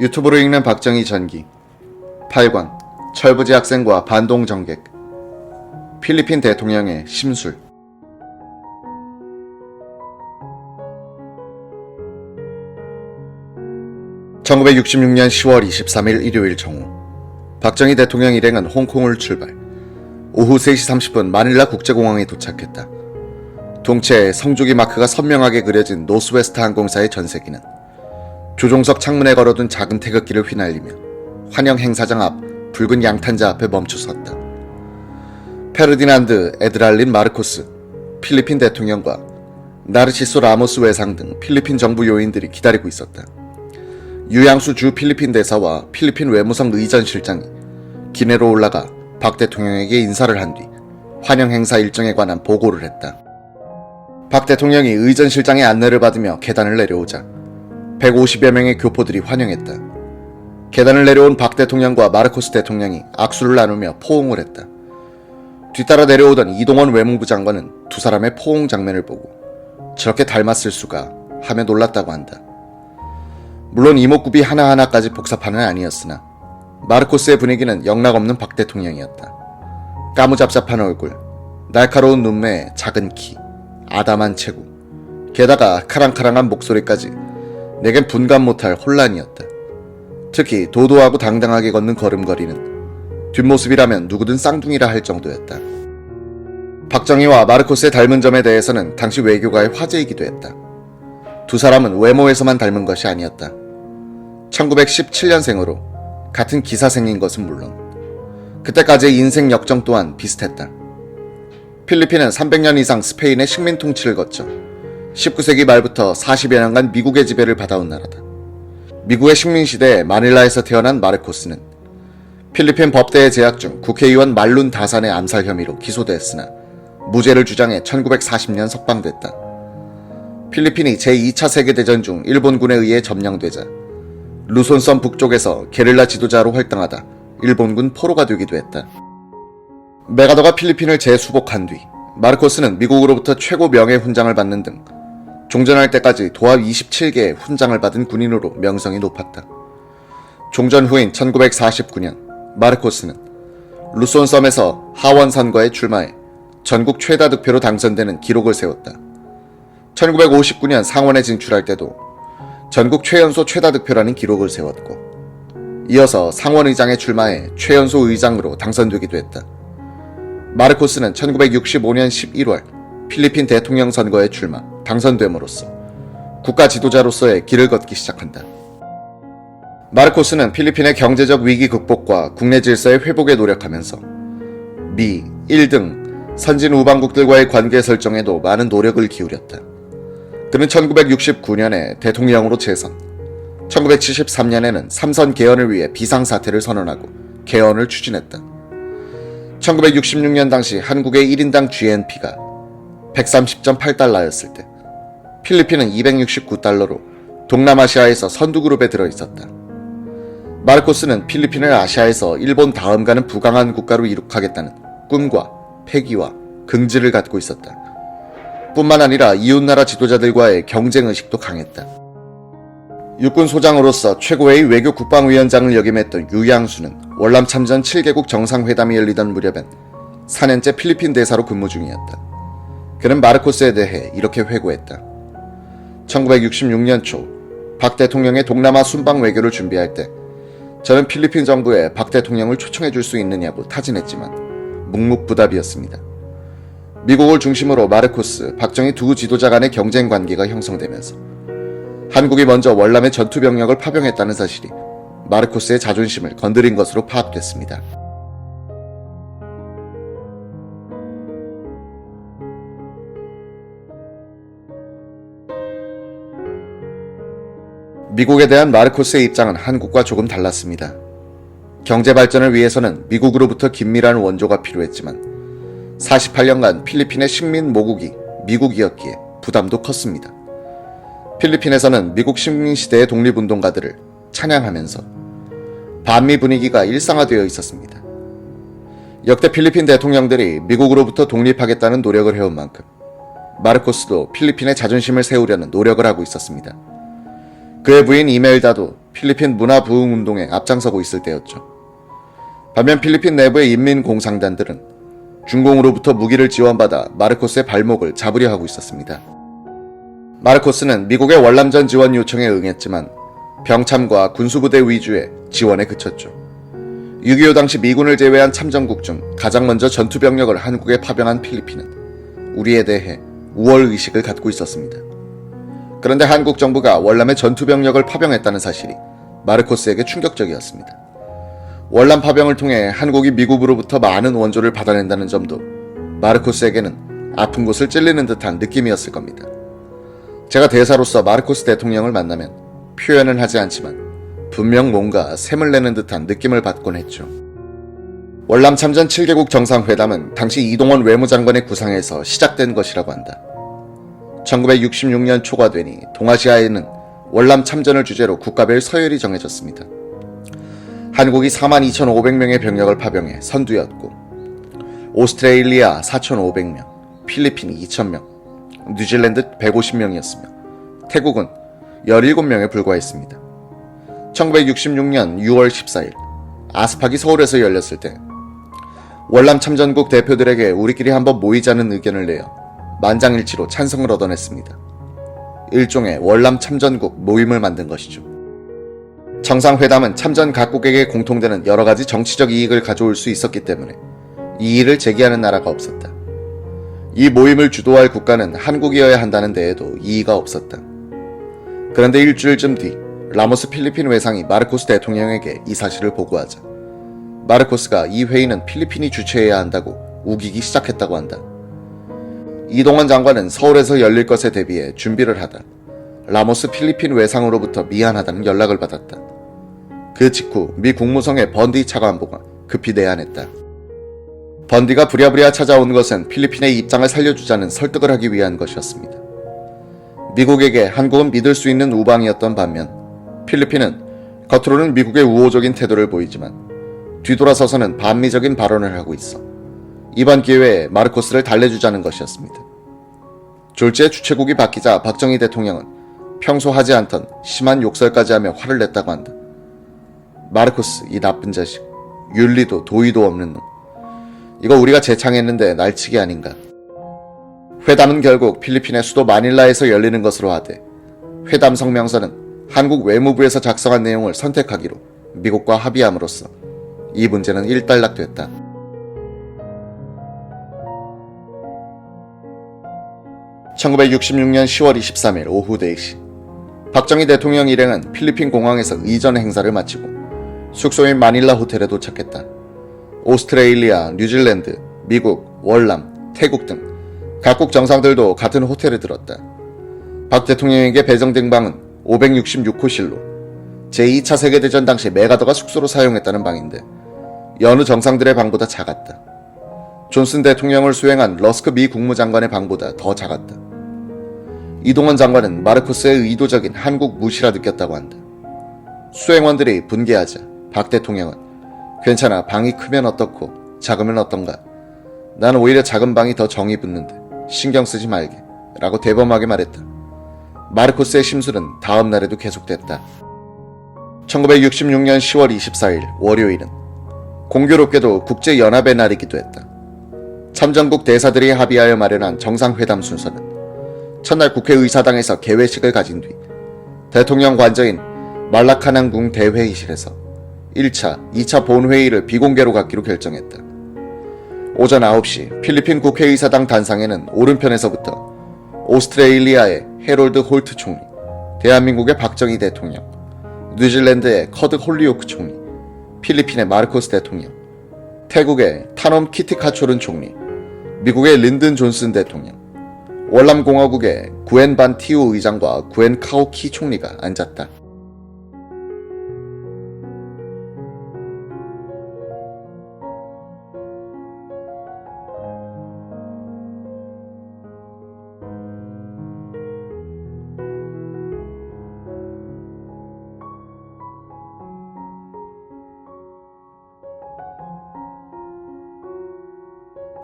유튜브로 읽는 박정희 전기 8권 철부지 학생과 반동 정객 필리핀 대통령의 심술 1966년 10월 23일 일요일 정오 박정희 대통령 일행은 홍콩을 출발 오후 3시 30분 마닐라 국제공항에 도착했다. 동체에 성조기 마크가 선명하게 그려진 노스웨스트 항공사의 전세기는 조종석 창문에 걸어둔 작은 태극기를 휘날리며 환영 행사장 앞 붉은 양탄자 앞에 멈춰섰다. 페르디난드 에드랄린 마르코스 필리핀 대통령과 나르시소 라모스 외상 등 필리핀 정부 요인들이 기다리고 있었다. 유양수 주 필리핀 대사와 필리핀 외무성 의전실장이 기내로 올라가 박 대통령에게 인사를 한 뒤 환영 행사 일정에 관한 보고를 했다. 박 대통령이 의전실장의 안내를 받으며 계단을 내려오자 150여 명의 교포들이 환영했다. 계단을 내려온 박 대통령과 마르코스 대통령이 악수를 나누며 포옹을 했다. 뒤따라 내려오던 이동원 외무부 장관은 두 사람의 포옹 장면을 보고 저렇게 닮았을 수가 하며 놀랐다고 한다. 물론 이목구비 하나하나까지 복사판은 아니었으나 마르코스의 분위기는 영락없는 박 대통령이었다. 까무잡잡한 얼굴, 날카로운 눈매에 작은 키, 아담한 체구, 게다가 카랑카랑한 목소리까지 내겐 분간 못할 혼란이었다. 특히 도도하고 당당하게 걷는 걸음걸이는 뒷모습이라면 누구든 쌍둥이라 할 정도였다. 박정희와 마르코스의 닮은 점에 대해서는 당시 외교가의 화제이기도 했다. 두 사람은 외모에서만 닮은 것이 아니었다. 1917년생으로 같은 기사생인 것은 물론 그때까지의 인생 역정 또한 비슷했다. 필리핀은 300년 이상 스페인의 식민 통치를 거쳐 19세기 말부터 40여 년간 미국의 지배를 받아온 나라다. 미국의 식민시대에 마닐라에서 태어난 마르코스는 필리핀 법대에 재학 중 국회의원 말룬 다산의 암살 혐의로 기소됐으나 무죄를 주장해 1940년 석방됐다. 필리핀이 제2차 세계대전 중 일본군에 의해 점령되자 루손섬 북쪽에서 게릴라 지도자로 활동하다 일본군 포로가 되기도 했다. 메가더가 필리핀을 재수복한 뒤 마르코스는 미국으로부터 최고 명예 훈장을 받는 등 종전할 때까지 도합 27개의 훈장을 받은 군인으로 명성이 높았다. 종전 후인 1949년 마르코스는 루손섬에서 하원 선거에 출마해 전국 최다 득표로 당선되는 기록을 세웠다. 1959년 상원에 진출할 때도 전국 최연소 최다 득표라는 기록을 세웠고 이어서 상원의장에 출마해 최연소 의장으로 당선되기도 했다. 마르코스는 1965년 11월 필리핀 대통령 선거에 출마, 당선됨으로써 국가 지도자로서의 길을 걷기 시작한다. 마르코스는 필리핀의 경제적 위기 극복과 국내 질서의 회복에 노력하면서 미, 일 등 선진 우방국들과의 관계 설정에도 많은 노력을 기울였다. 그는 1969년에 대통령으로 재선, 1973년에는 삼선 개헌을 위해 비상사태를 선언하고 개헌을 추진했다. 1966년 당시 한국의 1인당 GNP가 130.8달러였을 때 필리핀은 269달러로 동남아시아에서 선두그룹에 들어있었다. 마르코스는 필리핀을 아시아에서 일본 다음 가는 부강한 국가로 이룩하겠다는 꿈과 패기와 긍지를 갖고 있었다. 뿐만 아니라 이웃나라 지도자들과의 경쟁의식도 강했다. 육군소장으로서 최고의 외교 국방위원장을 역임했던 유양수는 월남 참전 7개국 정상회담이 열리던 무렵엔 4년째 필리핀 대사로 근무 중이었다. 그는 마르코스에 대해 이렇게 회고했다. 1966년 초 박 대통령의 동남아 순방 외교를 준비할 때 저는 필리핀 정부에 박 대통령을 초청해 줄 수 있느냐고 타진했지만 묵묵부답이었습니다. 미국을 중심으로 마르코스, 박정희 두 지도자 간의 경쟁 관계가 형성되면서 한국이 먼저 월남의 전투병력을 파병했다는 사실이 마르코스의 자존심을 건드린 것으로 파악됐습니다. 미국에 대한 마르코스의 입장은 한국과 조금 달랐습니다. 경제 발전을 위해서는 미국으로부터 긴밀한 원조가 필요했지만 48년간 필리핀의 식민 모국이 미국이었기에 부담도 컸습니다. 필리핀에서는 미국 식민시대의 독립운동가들을 찬양하면서 반미 분위기가 일상화되어 있었습니다. 역대 필리핀 대통령들이 미국으로부터 독립하겠다는 노력을 해온 만큼 마르코스도 필리핀의 자존심을 세우려는 노력을 하고 있었습니다. 그의 부인 이멜다도 필리핀 문화 부흥 운동에 앞장서고 있을 때였죠. 반면 필리핀 내부의 인민공산당들은 중공으로부터 무기를 지원받아 마르코스의 발목을 잡으려 하고 있었습니다. 마르코스는 미국의 월남전 지원 요청에 응했지만 병참과 군수부대 위주의 지원에 그쳤죠. 6.25 당시 미군을 제외한 참전국 중 가장 먼저 전투병력을 한국에 파병한 필리핀은 우리에 대해 우월의식을 갖고 있었습니다. 그런데 한국 정부가 월남에 전투병력을 파병했다는 사실이 마르코스에게 충격적이었습니다. 월남 파병을 통해 한국이 미국으로부터 많은 원조를 받아낸다는 점도 마르코스에게는 아픈 곳을 찔리는 듯한 느낌이었을 겁니다. 제가 대사로서 마르코스 대통령을 만나면 표현은 하지 않지만 분명 뭔가 샘을 내는 듯한 느낌을 받곤 했죠. 월남 참전 7개국 정상회담은 당시 이동원 외무장관의 구상에서 시작된 것이라고 한다. 1966년 초가 되니 동아시아에는 월남 참전을 주제로 국가별 서열이 정해졌습니다. 한국이 42,500명의 병력을 파병해 선두였고 오스트레일리아 4,500명, 필리핀 2,000명, 뉴질랜드 150명이었으며 태국은 17명에 불과했습니다. 1966년 6월 14일 아스팍이 서울에서 열렸을 때 월남 참전국 대표들에게 우리끼리 한번 모이자는 의견을 내어 만장일치로 찬성을 얻어냈습니다. 일종의 월남 참전국 모임을 만든 것이죠. 정상회담은 참전 각국에게 공통되는 여러가지 정치적 이익을 가져올 수 있었기 때문에 이의를 제기하는 나라가 없었다. 이 모임을 주도할 국가는 한국이어야 한다는 데에도 이의가 없었다. 그런데 일주일쯤 뒤 라모스 필리핀 외상이 마르코스 대통령에게 이 사실을 보고하자 마르코스가 이 회의는 필리핀이 주최해야 한다고 우기기 시작했다고 한다. 이동원 장관은 서울에서 열릴 것에 대비해 준비를 하다 라모스 필리핀 외상으로부터 미안하다는 연락을 받았다. 그 직후 미 국무성의 번디 차관보가 급히 내한했다. 번디가 부랴부랴 찾아온 것은 필리핀의 입장을 살려주자는 설득을 하기 위한 것이었습니다. 미국에게 한국은 믿을 수 있는 우방이었던 반면 필리핀은 겉으로는 미국의 우호적인 태도를 보이지만 뒤돌아서서는 반미적인 발언을 하고 있어 이번 기회에 마르코스를 달래주자는 것이었습니다. 졸지에 주최국이 바뀌자 박정희 대통령은 평소 하지 않던 심한 욕설까지 하며 화를 냈다고 한다. 마르코스 이 나쁜 자식, 윤리도 도의도 없는 놈. 이거 우리가 재창했는데 날치기 아닌가. 회담은 결국 필리핀의 수도 마닐라에서 열리는 것으로 하되 회담 성명서는 한국 외무부에서 작성한 내용을 선택하기로 미국과 합의함으로써 이 문제는 일단락됐다. (1966년 10월 23일) 오후 4시 박정희 대통령 일행은 필리핀 공항에서 이전 행사를 마치고 숙소인 마닐라 호텔에 도착했다. 오스트레일리아, 뉴질랜드, 미국, 월남, 태국 등 각국 정상들도 같은 호텔에 들었다. 박 대통령에게 배정된 방은 566호실로 제2차 세계대전 당시 메가더가 숙소로 사용했다는 방인데 여느 정상들의 방보다 작았다. 존슨 대통령을 수행한 러스크 미 국무장관의 방보다 더 작았다. 이동원 장관은 마르코스의 의도적인 한국 무시라 느꼈다고 한다. 수행원들이 분개하자 박 대통령은 괜찮아, 방이 크면 어떻고 작으면 어떤가. 나는 오히려 작은 방이 더 정이 붙는데 신경 쓰지 말게 라고 대범하게 말했다. 마르코스의 심술은 다음 날에도 계속됐다. 1966년 10월 24일 월요일은 공교롭게도 국제연합의 날이기도 했다. 참전국 대사들이 합의하여 마련한 정상회담 순서는 첫날 국회의사당에서 개회식을 가진 뒤 대통령 관저인 말라카낭궁 대회의실에서 1차, 2차 본회의를 비공개로 갖기로 결정했다. 오전 9시 필리핀 국회의사당 단상에는 오른편에서부터 오스트레일리아의 해롤드 홀트 총리, 대한민국의 박정희 대통령, 뉴질랜드의 커드 홀리오크 총리, 필리핀의 마르코스 대통령, 태국의 타놈 키티카초른 총리, 미국의 린든 존슨 대통령, 월남공화국의 구엔 반 티우 의장과 구엔 카오 키 총리가 앉았다.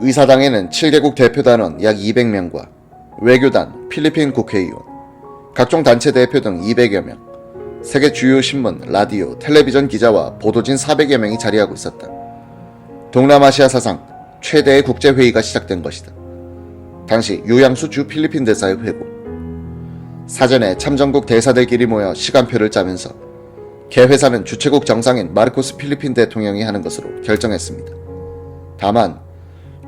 의사당에는 7개국 대표단원 약 200명과 외교단, 필리핀 국회의원, 각종 단체 대표 등 200여 명, 세계 주요 신문, 라디오, 텔레비전 기자와 보도진 400여 명이 자리하고 있었다. 동남아시아 사상 최대의 국제회의가 시작된 것이다. 당시 유양수 주 필리핀 대사의 회고. 사전에 참전국 대사들끼리 모여 시간표를 짜면서 개회사는 주최국 정상인 마르코스 필리핀 대통령이 하는 것으로 결정했습니다. 다만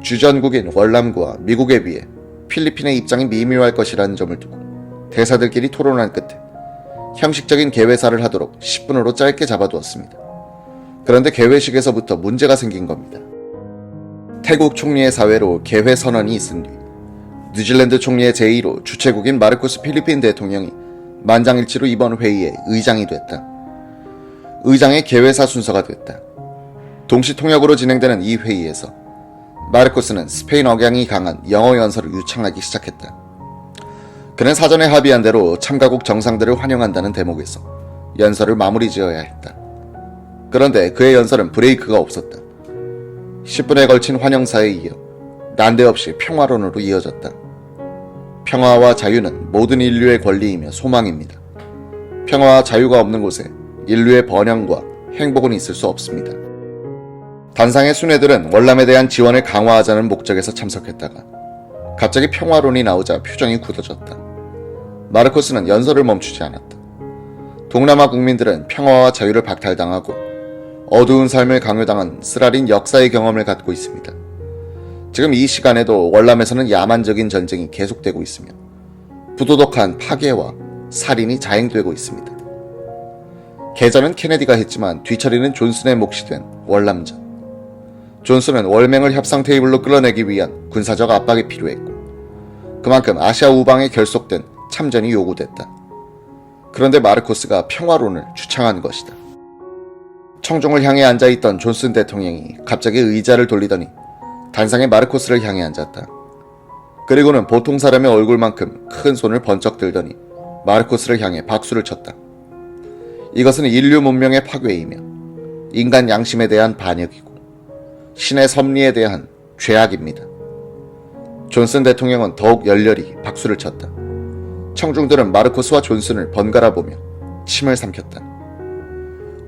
주전국인 월남과 미국에 비해 필리핀의 입장이 미묘할 것이라는 점을 두고 대사들끼리 토론한 끝에 형식적인 개회사를 하도록 10분으로 짧게 잡아두었습니다. 그런데 개회식에서부터 문제가 생긴 겁니다. 태국 총리의 사회로 개회 선언이 있은 뒤 뉴질랜드 총리의 제의로 주최국인 마르코스 필리핀 대통령이 만장일치로 이번 회의의 의장이 됐다. 의장의 개회사 순서가 됐다. 동시 통역으로 진행되는 이 회의에서 마르코스는 스페인 억양이 강한 영어 연설을 유창하기 시작했다. 그는 사전에 합의한 대로 참가국 정상들을 환영한다는 대목에서 연설을 마무리 지어야 했다. 그런데 그의 연설은 브레이크가 없었다. 10분에 걸친 환영사에 이어 난데없이 평화론으로 이어졌다. 평화와 자유는 모든 인류의 권리이며 소망입니다. 평화와 자유가 없는 곳에 인류의 번영과 행복은 있을 수 없습니다. 단상의 순회들은 월남에 대한 지원을 강화하자는 목적에서 참석했다가 갑자기 평화론이 나오자 표정이 굳어졌다. 마르코스는 연설을 멈추지 않았다. 동남아 국민들은 평화와 자유를 박탈당하고 어두운 삶을 강요당한 쓰라린 역사의 경험을 갖고 있습니다. 지금 이 시간에도 월남에서는 야만적인 전쟁이 계속되고 있으며 부도덕한 파괴와 살인이 자행되고 있습니다. 개전은 케네디가 했지만 뒤처리는 존슨의 몫이 된 월남전. 존슨은 월맹을 협상 테이블로 끌어내기 위한 군사적 압박이 필요했고 그만큼 아시아 우방에 결속된 참전이 요구됐다. 그런데 마르코스가 평화론을 주창한 것이다. 청중을 향해 앉아있던 존슨 대통령이 갑자기 의자를 돌리더니 단상에 마르코스를 향해 앉았다. 그리고는 보통 사람의 얼굴만큼 큰 손을 번쩍 들더니 마르코스를 향해 박수를 쳤다. 이것은 인류 문명의 파괴이며 인간 양심에 대한 반역이고 신의 섭리에 대한 죄악입니다. 존슨 대통령은 더욱 열렬히 박수를 쳤다. 청중들은 마르코스와 존슨을 번갈아 보며 침을 삼켰다.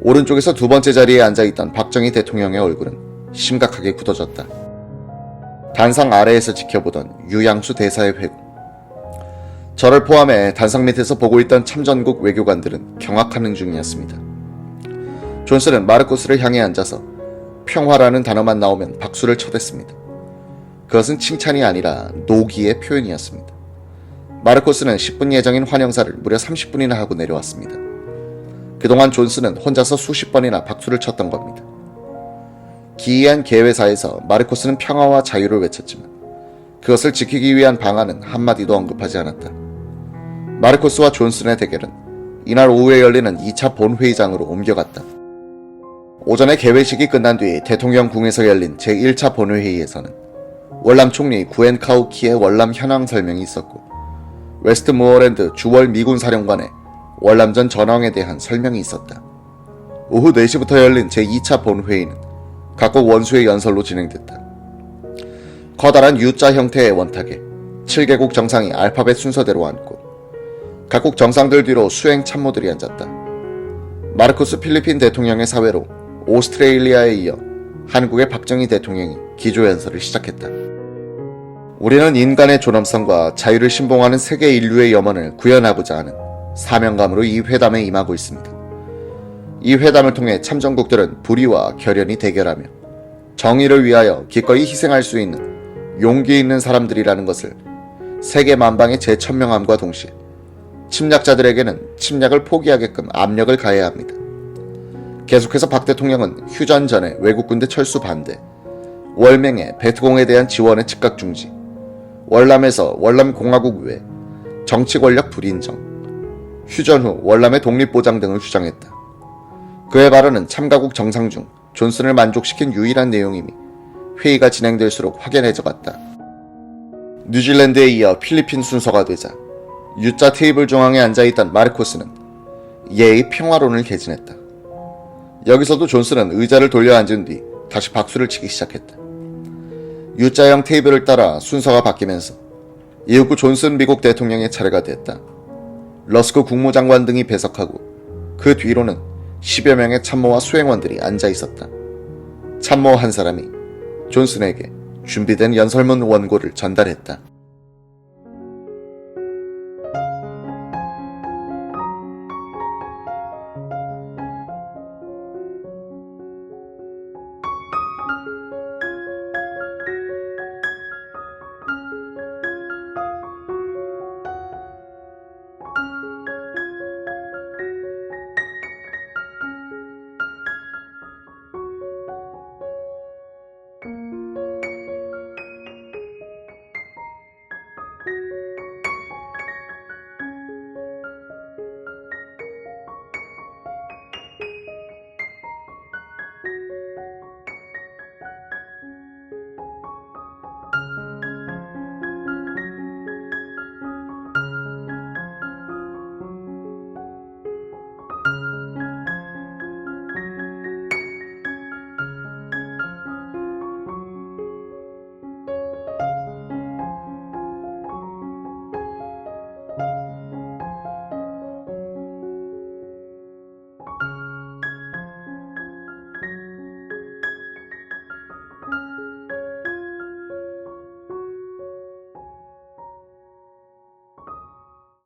오른쪽에서 두 번째 자리에 앉아있던 박정희 대통령의 얼굴은 심각하게 굳어졌다. 단상 아래에서 지켜보던 유양수 대사의 회고. 저를 포함해 단상 밑에서 보고 있던 참전국 외교관들은 경악하는 중이었습니다. 존슨은 마르코스를 향해 앉아서 평화라는 단어만 나오면 박수를 쳐댔습니다. 그것은 칭찬이 아니라 노기의 표현이었습니다. 마르코스는 10분 예정인 환영사를 무려 30분이나 하고 내려왔습니다. 그동안 존슨은 혼자서 수십 번이나 박수를 쳤던 겁니다. 기이한 개회사에서 마르코스는 평화와 자유를 외쳤지만 그것을 지키기 위한 방안은 한마디도 언급하지 않았다. 마르코스와 존슨의 대결은 이날 오후에 열리는 2차 본회의장으로 옮겨갔다. 오전에 개회식이 끝난 뒤 대통령궁에서 열린 제1차 본회의에서는 월남 총리 구엔 카우키의 월남 현황 설명이 있었고 웨스트모어랜드 주월 미군 사령관의 월남전 전황에 대한 설명이 있었다. 오후 4시부터 열린 제2차 본회의는 각국 원수의 연설로 진행됐다. 커다란 U자 형태의 원탁에 7개국 정상이 알파벳 순서대로 앉고 각국 정상들 뒤로 수행 참모들이 앉았다. 마르코스 필리핀 대통령의 사회로 오스트레일리아에 이어 한국의 박정희 대통령이 기조연설을 시작했다. 우리는 인간의 존엄성과 자유를 신봉하는 세계 인류의 염원을 구현하고자 하는 사명감으로 이 회담에 임하고 있습니다. 이 회담을 통해 참전국들은 불의와 결연히 대결하며 정의를 위하여 기꺼이 희생할 수 있는 용기 있는 사람들이라는 것을 세계 만방에 재천명함과 동시에 침략자들에게는 침략을 포기하게끔 압력을 가해야 합니다. 계속해서 박 대통령은 휴전 전에 외국군대 철수 반대, 월맹의 베트공에 대한 지원의 즉각 중지, 월남에서 월남공화국 외 정치 권력 불인정, 휴전 후 월남의 독립보장 등을 주장했다. 그의 발언은 참가국 정상 중 존슨을 만족시킨 유일한 내용이며 회의가 진행될수록 확연해져 갔다. 뉴질랜드에 이어 필리핀 순서가 되자 U자 테이블 중앙에 앉아있던 마르코스는 예의 평화론을 개진했다. 여기서도 존슨은 의자를 돌려 앉은 뒤 다시 박수를 치기 시작했다. U자형 테이블을 따라 순서가 바뀌면서 이윽고 존슨 미국 대통령의 차례가 됐다. 러스크 국무장관 등이 배석하고 그 뒤로는 10여 명의 참모와 수행원들이 앉아 있었다. 참모 한 사람이 존슨에게 준비된 연설문 원고를 전달했다.